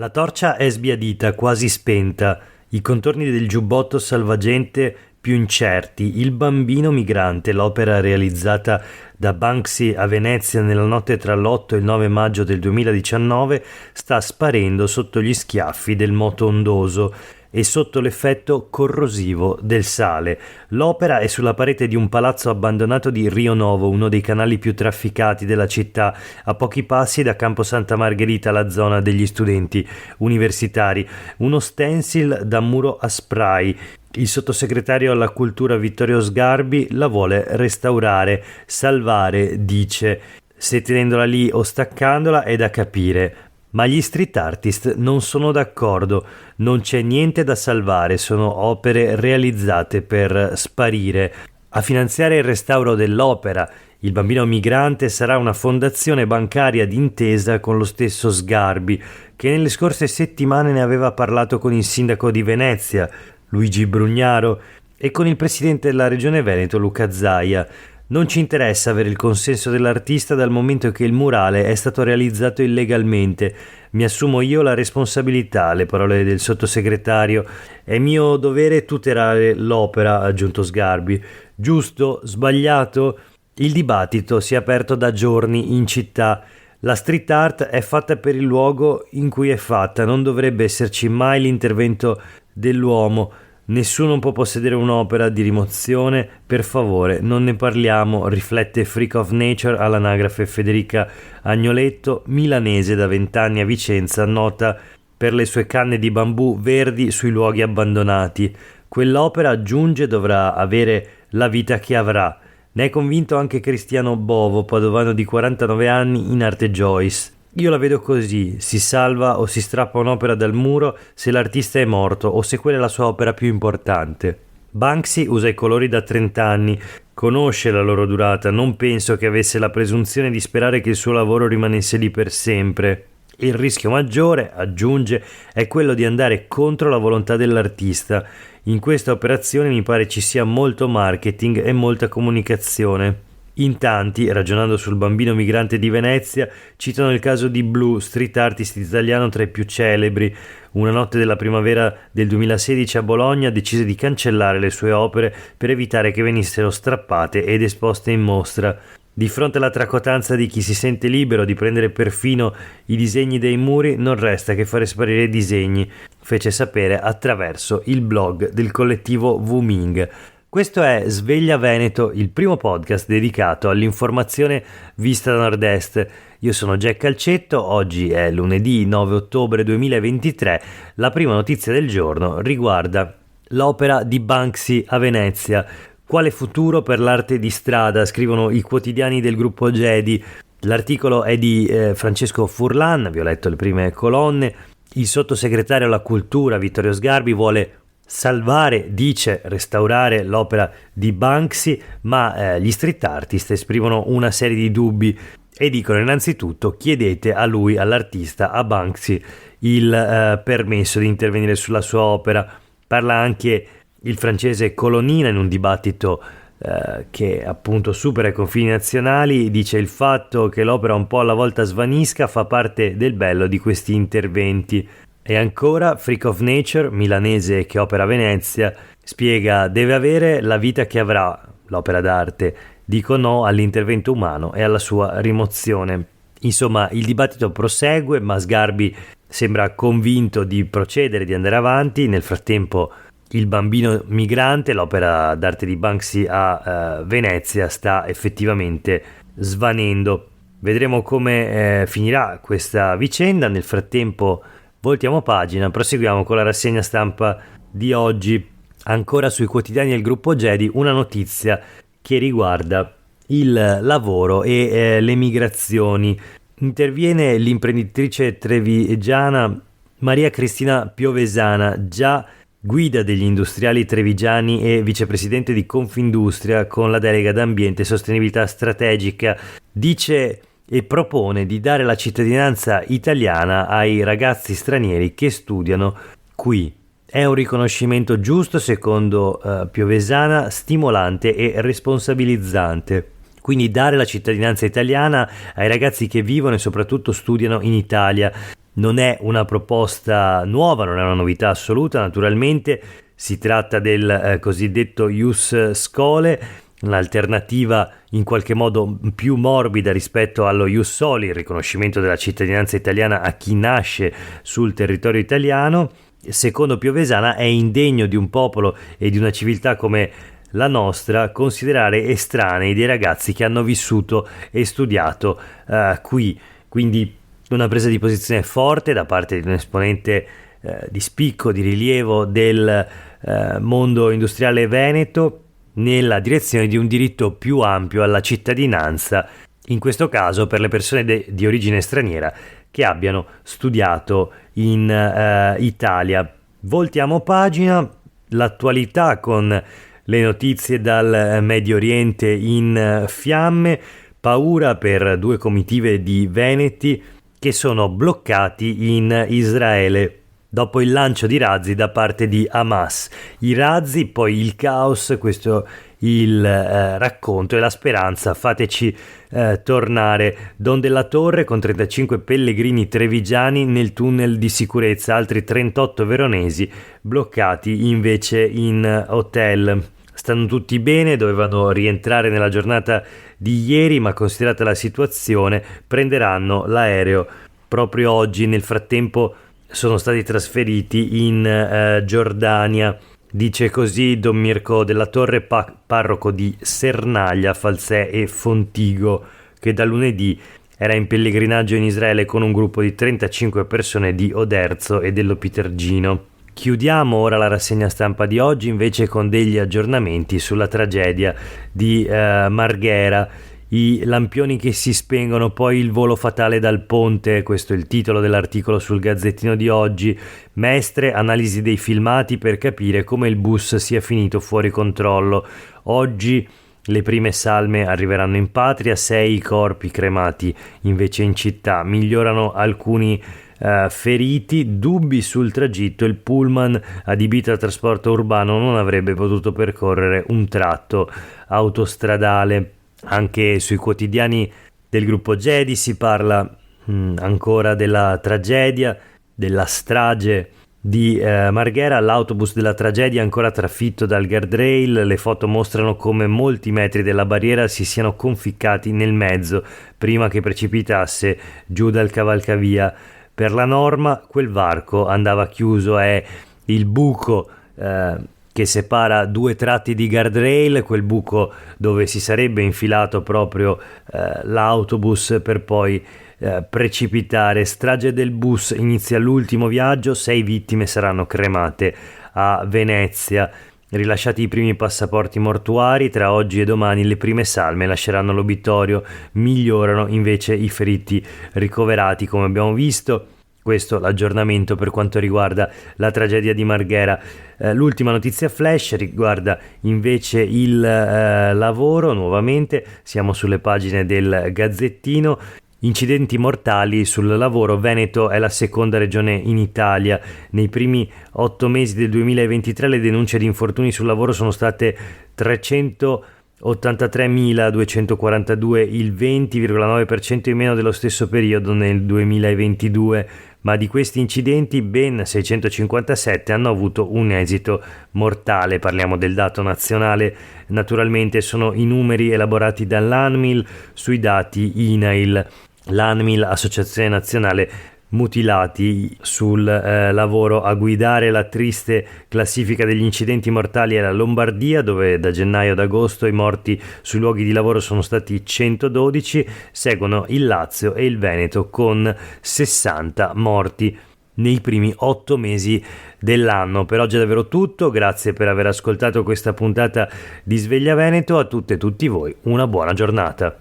La torcia è sbiadita, quasi spenta, i contorni del giubbotto salvagente più incerti, il bambino migrante, l'opera realizzata da Banksy a Venezia nella notte tra l'8 e il 9 maggio del 2019, sta sparendo sotto gli schiaffi del moto ondoso e sotto l'effetto corrosivo del sale. L'opera è sulla parete di un palazzo abbandonato di Rio Novo, uno dei canali più trafficati della città, a pochi passi da Campo Santa Margherita, la zona degli studenti universitari. Uno stencil da muro a spray. Il sottosegretario alla cultura Vittorio Sgarbi la vuole restaurare, salvare, dice. Se tenendola lì o staccandola è da capire. Ma gli street artist non sono d'accordo, non c'è niente da salvare, sono opere realizzate per sparire. A finanziare il restauro dell'opera, il bambino migrante, sarà una fondazione bancaria d'intesa con lo stesso Sgarbi, che nelle scorse settimane ne aveva parlato con il sindaco di Venezia, Luigi Brugnaro, e con il presidente della regione Veneto, Luca Zaia. Non ci interessa avere il consenso dell'artista dal momento che il murale è stato realizzato illegalmente. Mi assumo io la responsabilità, le parole del sottosegretario. È mio dovere tutelare l'opera, ha aggiunto Sgarbi. Giusto? Sbagliato? Il dibattito si è aperto da giorni in città. La street art è fatta per il luogo in cui è fatta, non dovrebbe esserci mai l'intervento dell'uomo. Nessuno può possedere un'opera di rimozione, per favore, non ne parliamo, riflette Freak of Nature all'anagrafe Federica Agnoletto, milanese da 20 anni a Vicenza, nota per le sue canne di bambù verdi sui luoghi abbandonati. Quell'opera, aggiunge, dovrà avere la vita che avrà. Ne è convinto anche Cristiano Bovo, padovano di 49 anni, in arte Joyce. Io la vedo così, si salva o si strappa un'opera dal muro se l'artista è morto o se quella è la sua opera più importante. Banksy usa i colori da 30 anni, conosce la loro durata, non penso che avesse la presunzione di sperare che il suo lavoro rimanesse lì per sempre. Il rischio maggiore, aggiunge, è quello di andare contro la volontà dell'artista. In questa operazione mi pare ci sia molto marketing e molta comunicazione. In tanti, ragionando sul bambino migrante di Venezia, citano il caso di Blue, street artist italiano tra i più celebri. Una notte della primavera del 2016 a Bologna decise di cancellare le sue opere per evitare che venissero strappate ed esposte in mostra. Di fronte alla tracotanza di chi si sente libero di prendere perfino i disegni dei muri, non resta che fare sparire i disegni, fece sapere attraverso il blog del collettivo Wuming. Questo è Sveglia Veneto, il primo podcast dedicato all'informazione vista da nord-est. Io sono Jack Calcetto, oggi è lunedì 9 ottobre 2023. La prima notizia del giorno riguarda l'opera di Banksy a Venezia. Quale futuro per l'arte di strada? Scrivono i quotidiani del gruppo Gedi. L'articolo è di Francesco Furlan, vi ho letto le prime colonne. Il sottosegretario alla cultura Vittorio Sgarbi vuole salvare, dice, restaurare l'opera di Banksy, ma gli street artist esprimono una serie di dubbi e dicono innanzitutto chiedete a lui, all'artista, a Banksy, il permesso di intervenire sulla sua opera. Parla anche il francese Colonnina in un dibattito che appunto supera i confini nazionali, dice il fatto che l'opera un po' alla volta svanisca fa parte del bello di questi interventi. E ancora Freak of Nature, milanese che opera a Venezia, spiega deve avere la vita che avrà l'opera d'arte, dico no all'intervento umano e alla sua rimozione. Insomma, il dibattito prosegue, ma Sgarbi sembra convinto di procedere, di andare avanti. Nel frattempo il bambino migrante, l'opera d'arte di Banksy a Venezia, sta effettivamente svanendo. Vedremo come finirà questa vicenda. Nel frattempo voltiamo pagina, proseguiamo con la rassegna stampa di oggi. Ancora sui quotidiani del gruppo Gedi una notizia che riguarda il lavoro e le migrazioni. Interviene l'imprenditrice trevigiana Maria Cristina Piovesana, già guida degli industriali trevigiani e vicepresidente di Confindustria con la delega d'ambiente e sostenibilità strategica. Dice e propone di dare la cittadinanza italiana ai ragazzi stranieri che studiano qui. È un riconoscimento giusto, secondo Piovesana, stimolante e responsabilizzante. Quindi dare la cittadinanza italiana ai ragazzi che vivono e soprattutto studiano in Italia. Non è una proposta nuova, non è una novità assoluta, naturalmente si tratta del cosiddetto ius scholae, un'alternativa in qualche modo più morbida rispetto allo ius soli, il riconoscimento della cittadinanza italiana a chi nasce sul territorio italiano. Secondo Piovesana è indegno di un popolo e di una civiltà come la nostra considerare estranei dei ragazzi che hanno vissuto e studiato qui, quindi una presa di posizione forte da parte di un esponente di spicco, di rilievo del mondo industriale veneto nella direzione di un diritto più ampio alla cittadinanza, in questo caso per le persone di origine straniera che abbiano studiato in Italia. Voltiamo pagina, l'attualità con le notizie dal Medio Oriente in fiamme, paura per 2 comitive di veneti che sono bloccati in Israele dopo il lancio di razzi da parte di Hamas. I razzi, poi il caos, questo il racconto e la speranza. Fateci tornare. Don della Torre con 35 pellegrini trevigiani nel tunnel di sicurezza, altri 38 veronesi bloccati invece in hotel. Stanno tutti bene, dovevano rientrare nella giornata di ieri, ma considerata la situazione prenderanno l'aereo proprio oggi. Nel frattempo sono stati trasferiti in Giordania. Dice così Don Mirko della Torre, parroco di Sernaglia, Falsè e Fontigo, che da lunedì era in pellegrinaggio in Israele con un gruppo di 35 persone di Oderzo e dello Pitergino. Chiudiamo ora la rassegna stampa di oggi invece con degli aggiornamenti sulla tragedia di Marghera. I lampioni che si spengono, poi il volo fatale dal ponte, questo è il titolo dell'articolo sul Gazzettino di oggi. Mestre, analisi dei filmati per capire come il bus sia finito fuori controllo. Oggi le prime salme arriveranno in patria, 6 corpi cremati invece in città. Migliorano alcuni feriti, dubbi sul tragitto, il pullman adibito al trasporto urbano non avrebbe potuto percorrere un tratto autostradale. Anche sui quotidiani del gruppo Gedi si parla ancora della tragedia, della strage di Marghera. L'autobus della tragedia è ancora trafitto dal guardrail, le foto mostrano come molti metri della barriera si siano conficcati nel mezzo prima che precipitasse giù dal cavalcavia. Per la norma quel varco andava chiuso, è il buco che separa 2 tratti di guardrail, quel buco dove si sarebbe infilato proprio l'autobus per poi precipitare. Strage del bus, inizia l'ultimo viaggio, 6 vittime saranno cremate a Venezia. Rilasciati i primi passaporti mortuari, tra oggi e domani le prime salme lasceranno l'obitorio, migliorano invece i feriti ricoverati come abbiamo visto. Questo l'aggiornamento per quanto riguarda la tragedia di Marghera. L'ultima notizia flash riguarda invece il lavoro, nuovamente siamo sulle pagine del Gazzettino. Incidenti mortali sul lavoro, Veneto è la seconda regione in Italia. Nei primi 8 mesi del 2023 le denunce di infortuni sul lavoro sono state 383.242, il 20,9% in meno dello stesso periodo nel 2022, ma di questi incidenti ben 657 hanno avuto un esito mortale. Parliamo del dato nazionale, naturalmente sono i numeri elaborati dall'ANMIL sui dati INAIL. L'ANMIL, Associazione Nazionale Mutilati sul lavoro. A guidare la triste classifica degli incidenti mortali è la Lombardia, dove da gennaio ad agosto i morti sui luoghi di lavoro sono stati 112, seguono il Lazio e il Veneto con 60 morti nei primi 8 mesi dell'anno. Per oggi è davvero tutto, grazie per aver ascoltato questa puntata di Sveglia Veneto. A tutte e tutti voi una buona giornata.